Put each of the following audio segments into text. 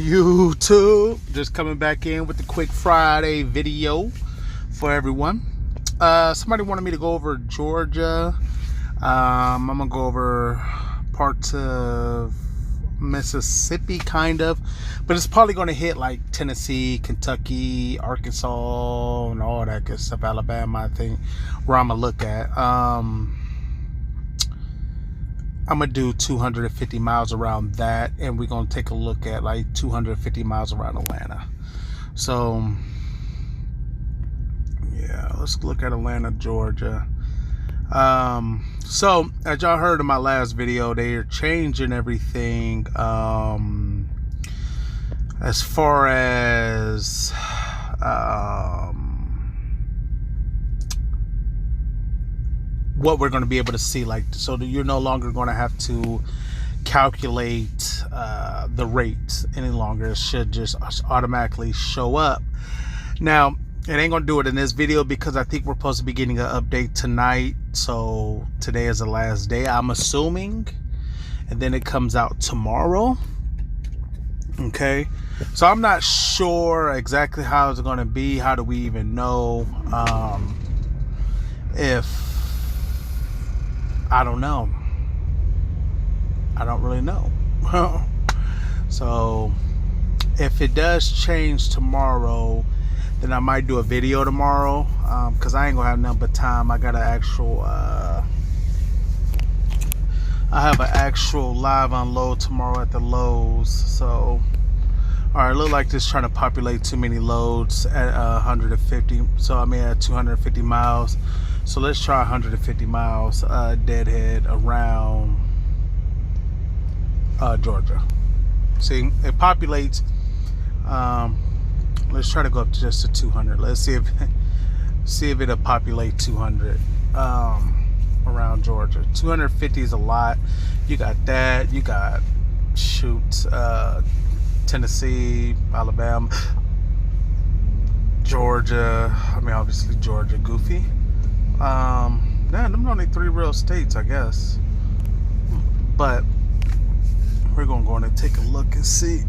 YouTube? Just coming back in with the quick Friday video for everyone. Somebody wanted me to go over Georgia. I'm gonna go over parts of Mississippi, kind of, but it's probably gonna hit like Tennessee, Kentucky, Arkansas, and all that good stuff. Alabama, I think, where I'm gonna look at. I'm gonna do 250 miles around that, and we're gonna take a look at like 250 miles around Atlanta. So yeah, let's look at Atlanta, Georgia. So as y'all heard in my last video, they are changing everything as far as what we're going to be able to see. Like, so that you're no longer going to have to calculate the rate any longer. It should just automatically show up. Now, it ain't going to do it in this video because I think we're supposed to be getting an update tonight. So today is the last day, I'm assuming, and then it comes out tomorrow. Okay, so I'm not sure exactly how it's going to be. How do we even know if I don't know. I don't really know. So if it does change tomorrow, then I might do a video tomorrow, because I ain't gonna have nothing but time. I got an actual I have an actual live unload tomorrow at the Lowe's. So alright, look like this trying to populate too many loads at 150. So I mean at 250 miles. So let's try 150 miles deadhead around Georgia. See, it populates. Let's try to go up to just to 200. Let's see if it'll populate 200 around Georgia. 250 is a lot. You got that. You got Tennessee, Alabama, Georgia. I mean, obviously Georgia, goofy. Man, them only 3 real states, I guess. But we're gonna go in and take a look and see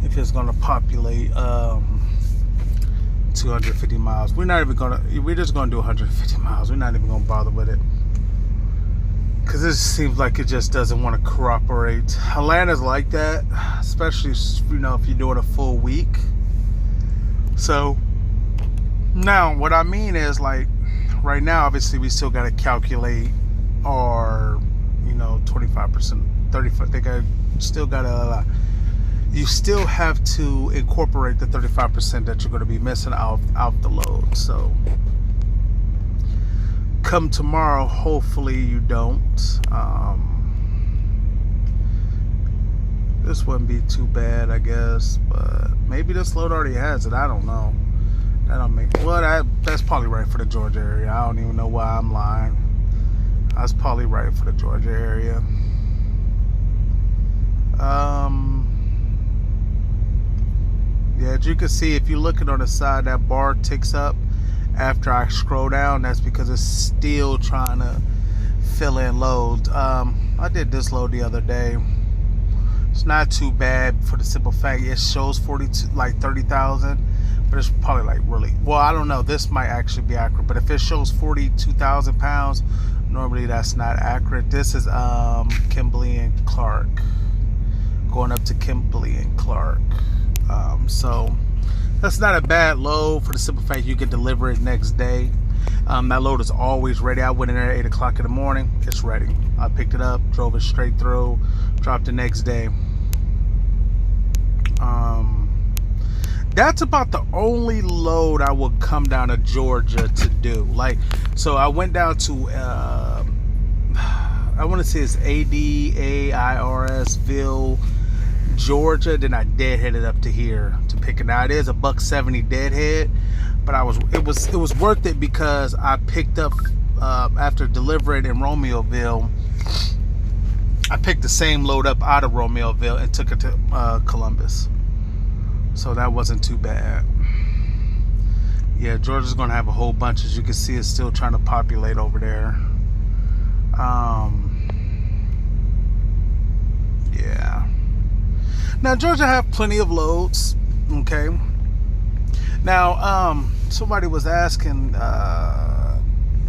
if it's gonna populate 250 miles. We're just gonna do 150 miles. We're not even gonna bother with it, because this seems like it just doesn't want to cooperate. Atlanta's like that, especially, you know, if you're doing a full week. So now what I mean is, like, right now obviously we still got to calculate our, you know, 25%, 35. You still have to incorporate the 35% that you're going to be missing out the load. So come tomorrow, hopefully you don't. This wouldn't be too bad, I guess, but maybe this load already has it. I don't know. That don't make, well, that's probably right for the Georgia area. I don't even know why I'm lying. That's probably right for the Georgia area. Yeah, as you can see, if you're looking on the side, that bar ticks up after I scroll down. That's because it's still trying to fill in loads. I did this load the other day. It's not too bad for the simple fact it shows 30,000, but it's probably like really, well, I don't know. This might actually be accurate, but if it shows 42,000 pounds, normally that's not accurate. This is Kimberly and Clark, going up to Kimberly and Clark. So that's not a bad load for the simple fact you can deliver it next day. That load is always ready. I went in there at 8 o'clock in the morning. It's ready. I picked it up, drove it straight through, dropped the next day. That's about the only load I would come down to Georgia to do. Like, so I went down to I want to say it's Adairsville, Georgia. Then I deadheaded up to here to pick it. Now it is a $170 deadhead, but it was worth it because I picked up after delivering in Romeoville. I picked the same load up out of Romeoville and took it to Columbus, so that wasn't too bad. Yeah, Georgia's gonna have a whole bunch. As you can see, it's still trying to populate over there. Yeah. Now Georgia have plenty of loads. Okay. Now, somebody was asking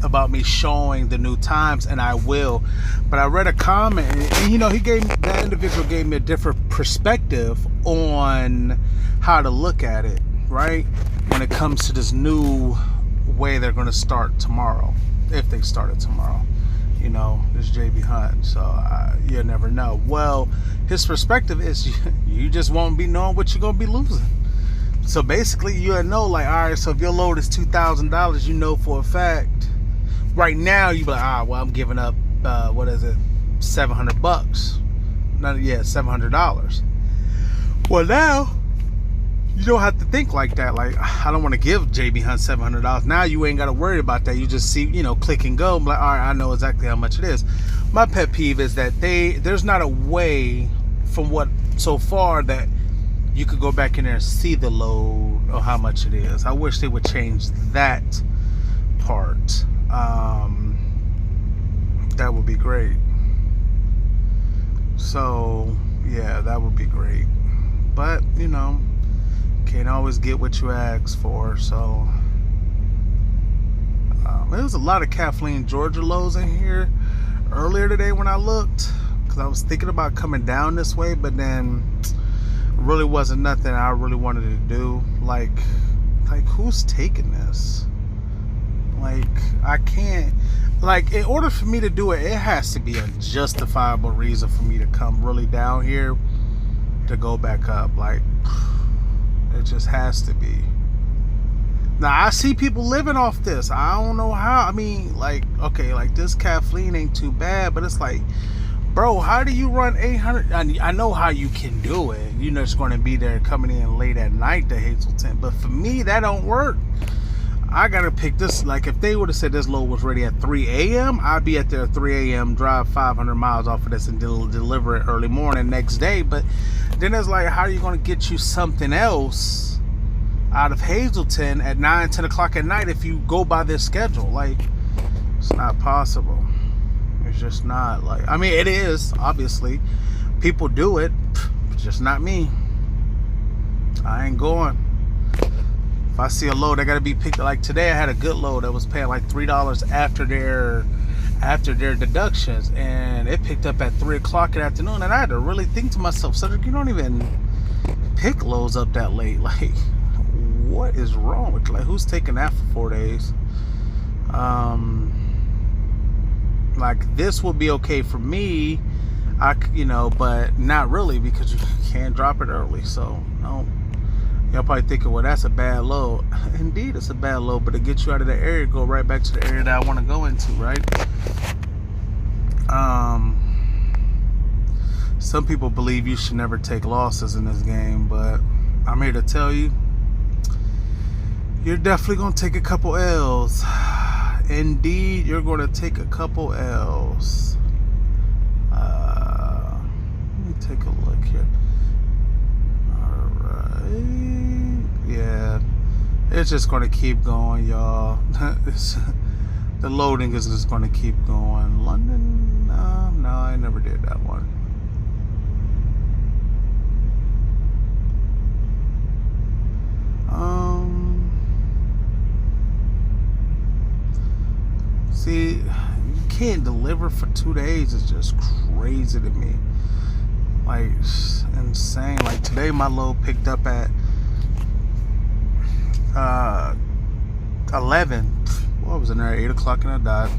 about me showing the new times, and I will. But I read a comment, and that individual gave me a different perspective on how to look at it, right? When it comes to this new way they're going to start tomorrow, if they started tomorrow. This JB Hunt, so you never know. Well, his perspective is you just won't be knowing what you're going to be losing. So basically, you know, like, all right, so if your load is $2,000, you know for a fact, right now, you be like, well, I'm giving up, $700. $700. Well, now, you don't have to think like that. Like, I don't want to give JB Hunt $700. Now you ain't got to worry about that. You just see, click and go. I'm like, all right, I know exactly how much it is. My pet peeve is that there's not a way from what so far that you could go back in there and see the load or how much it is. I wish they would change that part. That would be great. So, yeah, that would be great. But, can't always get what you ask for. So there was a lot of Kathleen, Georgia lows in here earlier today when I looked, because I was thinking about coming down this way, but then really wasn't nothing I really wanted to do. Like who's taking this? Like, I can't, like, in order for me to do it, it has to be a justifiable reason for me to come really down here to go back up. Like, it just has to be. Now, I see people living off this. I don't know how. I mean, like, okay, like, this Kathleen ain't too bad, but it's like, bro, how do you run 800? I know how you can do it. You're just going to be there coming in late at night to Hazleton. But for me, that don't work. I got to pick this. Like, if they would have said this load was ready at 3 a.m., I'd be at there at 3 a.m., drive 500 miles off of this and deliver it early morning next day. But then it's like, how are you going to get you something else out of Hazleton at 9, 10 o'clock at night if you go by this schedule? Like, it's not possible. It's just not. Like, I mean, it is, obviously. People do it, but just not me. I ain't going. If I see a load, I gotta be picked. Like today, I had a good load that was paying like $3 after their deductions, and it picked up at 3 o'clock in the afternoon. And I had to really think to myself, Cedric, you don't even pick loads up that late. Like, what is wrong with you? Like, who's taking that for 4 days? Like, this will be okay for me, but not really, because you can't drop it early. So no. Y'all probably thinking, well, that's a bad load. Indeed, it's a bad load, but to get you out of the area, go right back to the area that I want to go into, right? Some people believe you should never take losses in this game, but I'm here to tell you, you're definitely going to take a couple L's. Indeed, you're going to take a couple L's. Let me take a look here. Yeah, it's just going to keep going, y'all. The loading is just going to keep going. London, no, I never did that one. See, you can't deliver for 2 days. It's just crazy to me. Like, insane. Like, today my load picked up at 11. What was in there? 8 o'clock and I died.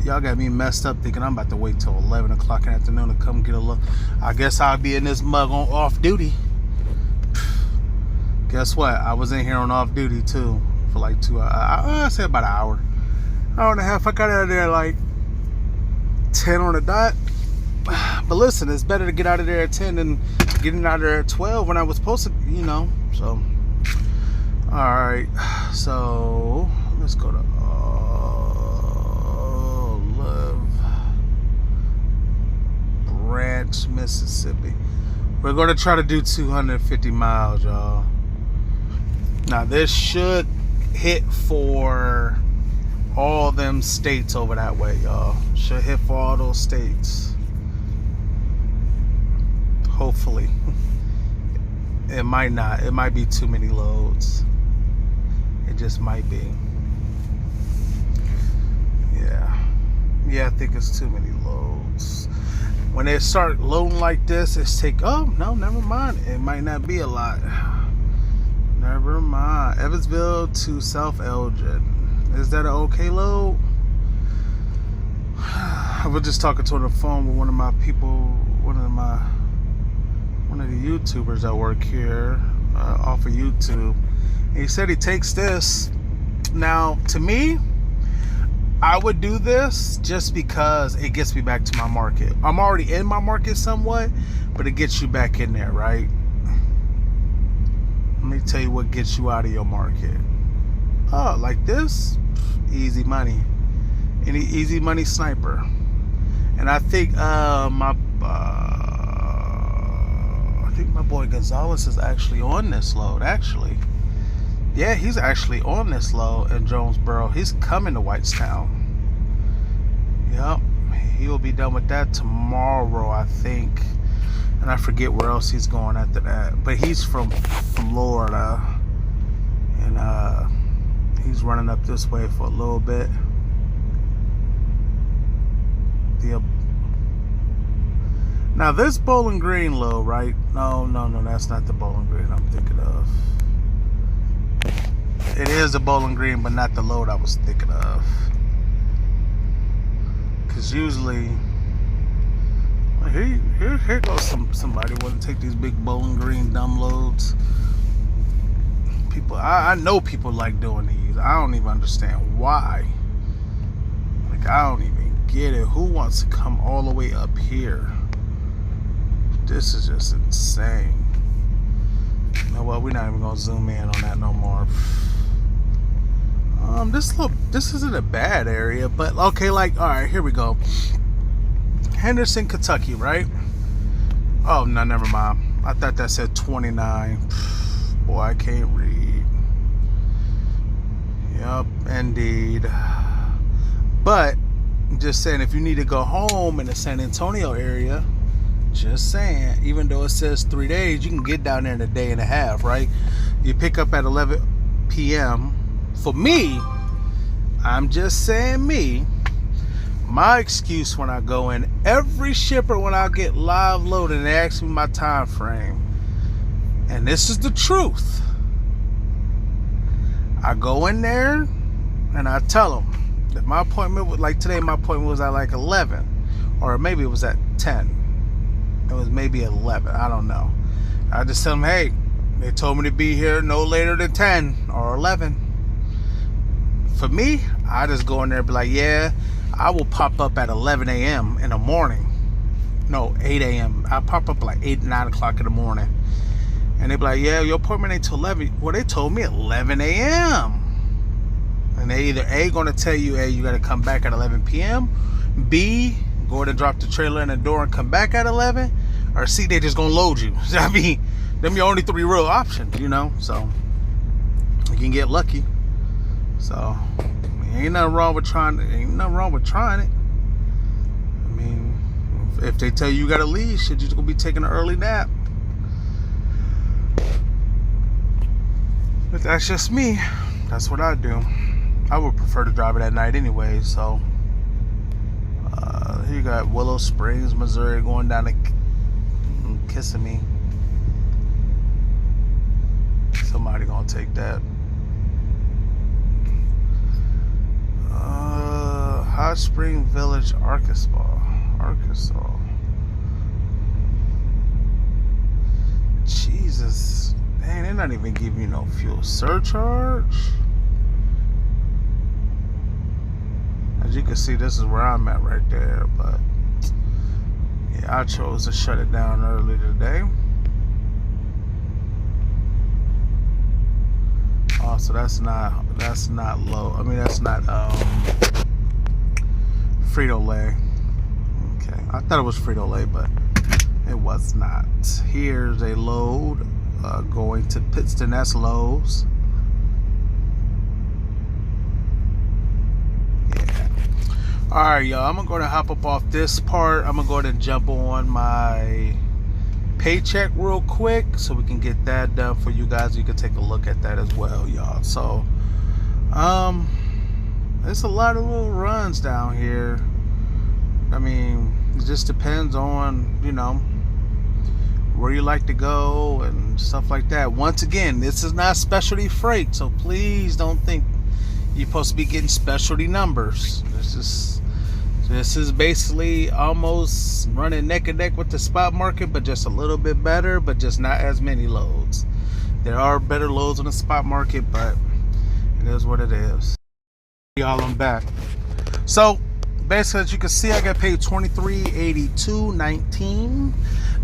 Y'all got me messed up thinking I'm about to wait till 11 o'clock in the afternoon to come get a look. I guess I'll be in this mug on off duty. Guess what? I was in here on off duty too for like 2 hours. I say about an hour and a half. I got out of there like 10 on the dot. But listen, it's better to get out of there at 10 than getting out of there at 12 when I was supposed to, so. Alright, so let's go to Olive Branch, Mississippi. We're going to try to do 250 miles, y'all. Now, this should hit for all them states over that way, y'all. Should hit for all those states. Hopefully. It might not. It might be too many loads. It just might be. Yeah, I think it's too many loads. When they start loading like this, it's oh, no, never mind. It might not be a lot. Never mind. Evansville to South Elgin. Is that an okay load? I was just talking to on the phone with one of my people, one of the YouTubers that work here off of YouTube. And he said he takes this. Now, to me, I would do this just because it gets me back to my market. I'm already in my market somewhat, but it gets you back in there, right? Let me tell you what gets you out of your market. Oh, like this? Easy money. Any easy money sniper. And I think I think my boy Gonzalez is actually on this load, actually. Yeah, he's actually on this load in Jonesboro. He's coming to Whitestown. Yep. He will be done with that tomorrow, I think. And I forget where else he's going after that. But he's from Florida. And he's running up this way for a little bit. Now this Bowling Green load, right? No, that's not the Bowling Green I'm thinking of. It is the Bowling Green, but not the load I was thinking of. Cause usually, here goes somebody want to take these big Bowling Green dumb loads. People, I know people like doing these. I don't even understand why. Like, I don't even get it. Who wants to come all the way up here? This is just insane. You know what? We're not even gonna zoom in on that no more. This isn't a bad area, but okay, like, all right, here we go. Henderson, Kentucky, right? Oh no, never mind. I thought that said 29. Boy, I can't read. Yep, indeed. But just saying, if you need to go home in the San Antonio area, just saying, even though it says 3 days, you can get down there in a day and a half, right? You pick up at 11 p.m. For me, I'm just saying my excuse when I go in, every shipper when I get live loaded, they ask me my time frame. And this is the truth. I go in there and I tell them that my appointment was, like today, my appointment was at like 11, or maybe it was at 10. It was maybe 11. I don't know. I just tell them, hey, they told me to be here no later than 10 or 11. For me, I just go in there and be like, yeah, I will pop up at 11 a.m. in the morning. No, 8 a.m. I pop up like 8, 9 o'clock in the morning. And they be like, yeah, your appointment ain't till 11. Well, they told me 11 a.m. And they either A, going to tell you, hey, you got to come back at 11 p.m. B, go to drop the trailer in the door and come back at 11. Or C, they just going to load you. I mean, them your only 3 real options, you know. So, you can get lucky. So, ain't nothing wrong with trying it. I mean, if they tell you got to leave, shit, you're just going to be taking an early nap. But that's just me. That's what I do. I would prefer to drive it at night anyway. So, here you got Willow Springs, Missouri, going down to Kissimmee. Somebody gonna take that. Hot Spring Village, Arkansas. Jesus. Dang, they're not even giving you no fuel surcharge. As you can see, this is where I'm at right there. But yeah, I chose to shut it down early today. Oh, so that's not low. I mean, that's not Frito-Lay. Okay, I thought it was Frito-Lay, but it was not. Here's a load going to Pittston. That's Lowe's. Yeah. All right, y'all. I'm gonna hop up off this part. I'm gonna go ahead and jump on my paycheck real quick so we can get that done for you guys. You can take a look at that as well, y'all. So there's a lot of little runs down here. I mean, it just depends on, you know, where you like to go and stuff like that. Once again, this is not specialty freight, so please don't think you're supposed to be getting specialty numbers. This is basically almost running neck and neck with the spot market, but just a little bit better, but just not as many loads. There are better loads on the spot market, but it is what it is. Y'all, I'm back. So basically, as you can see, I got paid $23.82.19.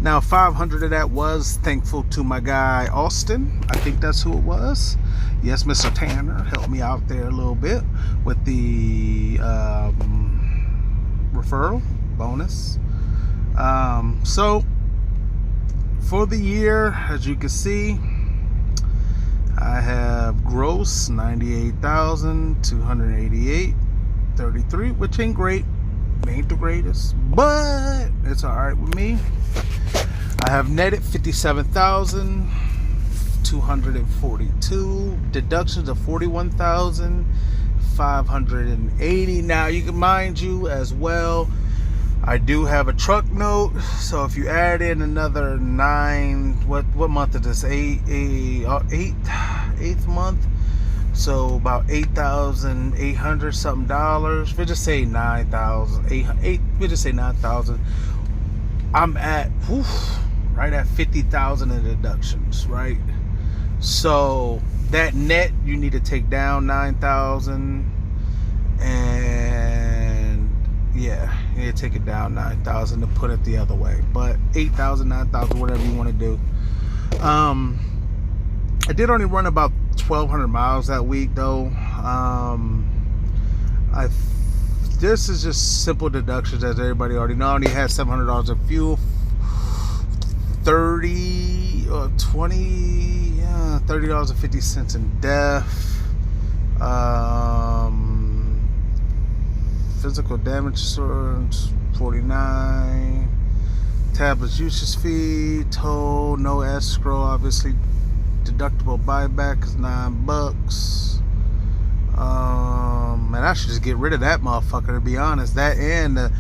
Now 500 of that was thankful to my guy Austin. I think that's who it was. Yes, Mr. Tanner helped me out there a little bit with the referral bonus. So for the year, as you can see, I have gross 98,288.33, which ain't great, ain't the greatest, but it's all right with me. I have netted 57,242, deductions of 41,580. Now you can, mind you as well, I do have a truck note, so if you add in another 9, what month is this? Eighth month, so about $8,800 something dollars. We just say 9,000, we just say 9,000. I'm at right at 50,000 in deductions, right? So that net, you need to take down 9,000, and yeah, you need to take it down 9,000 to put it the other way. But 8,000, 9,000, whatever you want to do. I did only run about 1,200 miles that week, though. This is just simple deductions, as everybody already know. I only had $700 of fuel, 30 or 20, yeah, $30.50 in DEF. Physical damage insurance, 49. Tablets usage fee, toll, no escrow, obviously. Deductible buyback is $9. Man, I should just get rid of that motherfucker, to be honest. That and the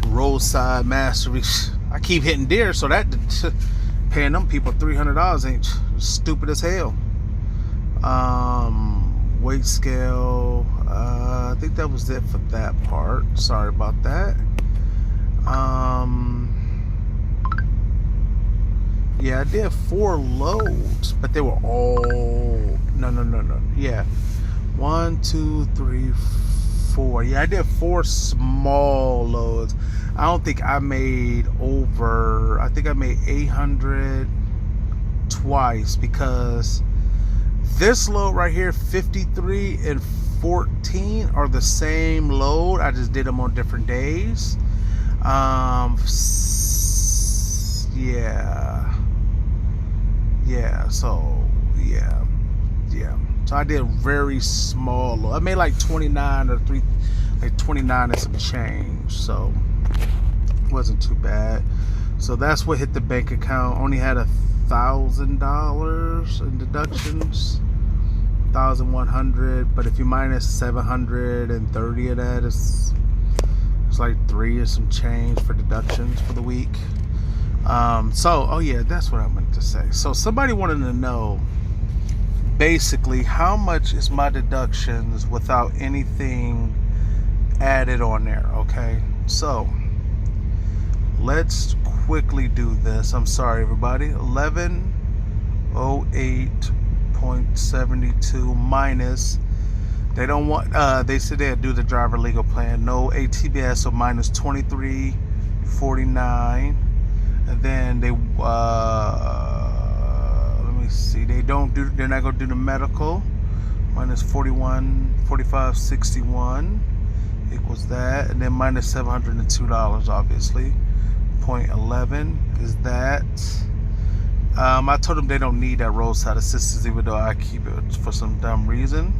roadside mastery. I keep hitting deer, so that paying them people $300 ain't stupid as hell. Weight scale. I think that was it for that part. Sorry about that. Yeah, I did 4 loads, but they were all no. Yeah, 1, 2, 3, 4. Yeah, I did 4 small loads. I don't think I made over. I think I made 800 twice, because this load right here, 53 and 14, are the same load. I just did them on different days. So I did very small load. I made like 29 or 29 and some change, so it wasn't too bad. So that's what hit the bank account. Only had $1,000 in deductions, 1,100. But if you minus 730 of that, it's like 3 or some change for deductions for the week. Oh yeah, that's what I meant to say. So somebody wanted to know basically how much is my deductions without anything added on there. Okay, so let's quickly do this. I'm sorry everybody. 1108.72 minus, they don't want, they said they'd do the driver legal plan, no ATBS, so minus 23.49. And then they let me see, they're not gonna do the medical, minus 45.61 equals that, and then minus $702 obviously. 0.11 is that. I told them they don't need that roadside assistance, even though I keep it for some dumb reason.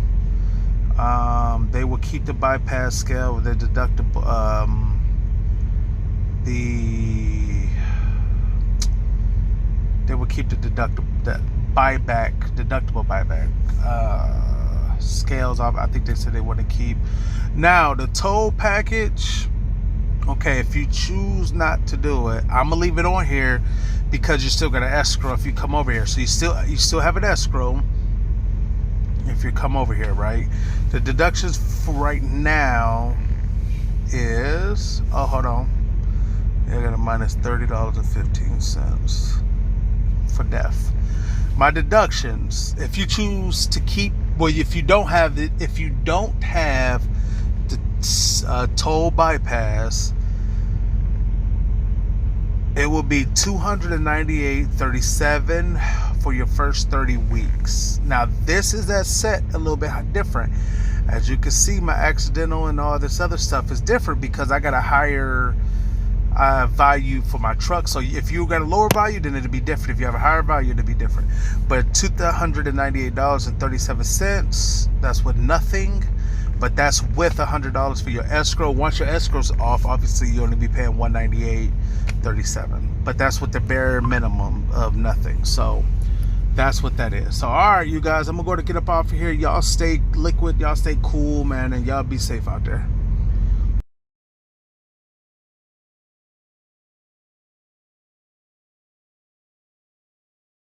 They will keep the bypass scale with their deductible, would keep the deductible buyback scales off. I think they said they want to keep. Now the toll package, okay, if you choose not to do it, I'm gonna leave it on here because you're still gonna escrow if you come over here. So you still have an escrow if you come over here, right? The deductions for right now is, oh, hold on, I got a minus $30.15 for death. My deductions, if you choose to keep, well, if you don't have the toll bypass, it will be $298.37 for your first 30 weeks. Now this is that set a little bit different. As you can see, my accidental and all this other stuff is different because I got a higher value for my truck. So if you got a lower value, then it'll be different. If you have a higher value, it'll be different. But $298.37, that's with nothing. But that's with $100 for your escrow. Once your escrow's off, obviously you only be paying $198.37. But that's with the bare minimum of nothing. So that's what that is. So all right, you guys, I'm gonna go to get up off of here. Y'all stay liquid, y'all stay cool, man, and y'all be safe out there.